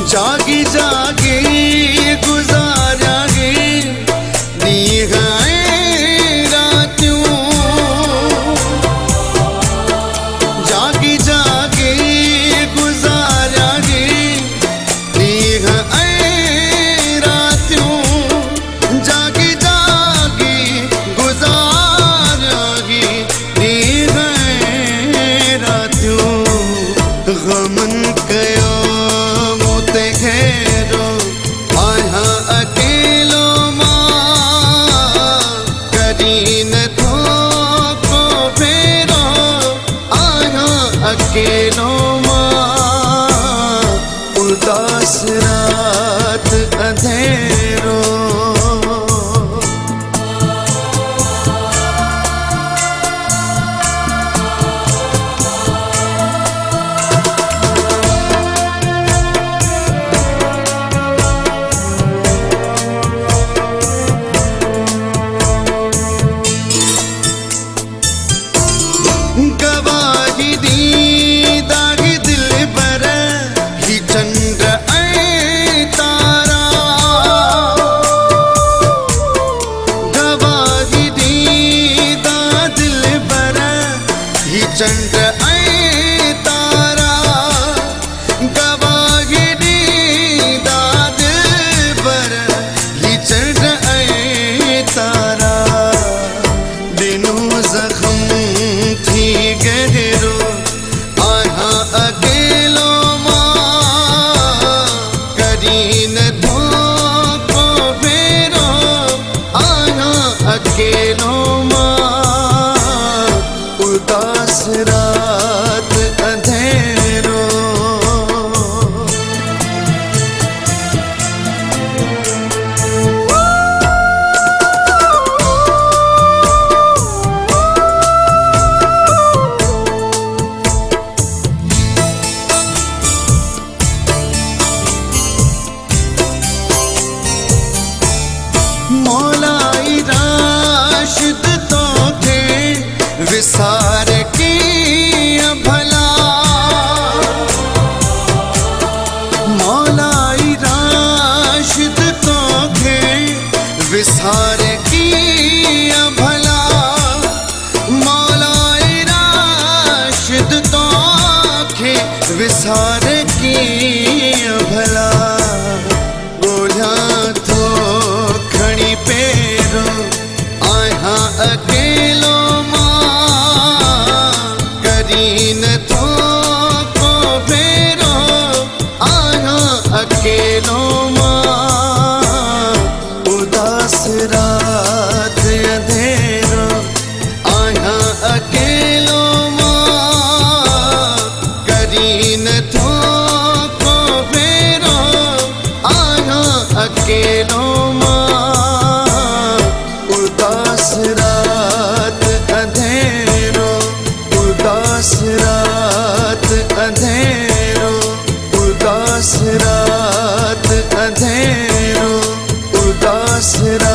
जागी जागी गुजारांगे दी गए रातों, जागी जागी गुजारांगे दी गए रातों, जागी जागी गुजारांगे दी गए रातों। गमन कयामत घेरो आया अकेलो माँ, करीन थो को फेरो आया अकेलो माँ। उदास रात अंधेरो गवाही दी दागी दिल पर ही चंद्र ऐ तारा, गवाही दी दा दिल पर ही चंद्र ऐ तारा, गवाही दी दा दिल पर ही चंद्र ऐ तारा। दिनों जख्म थी गहरो आया अकेलो माँ, करीन थो को फेरो आया अकेलो माँ। उदास रात अंधेरो मौलाई राशिद तो थे विसार की भला, मौलाई राशिद तो थे विसार की भला, मौलाई राशिद तो थे विसार की भला। बोझा थो खड़ी पेरो आया अकेलो माँ, करीन थो को फेरो आया अकेलो माँ। उदास रात अंधेरो आया अकेलो माँ, करीन थो को फेरो आया अकेलो माँ। उदास रात अंधेरो, उदास रात अंधेरो, उदास रात अंधेरो, उदास रात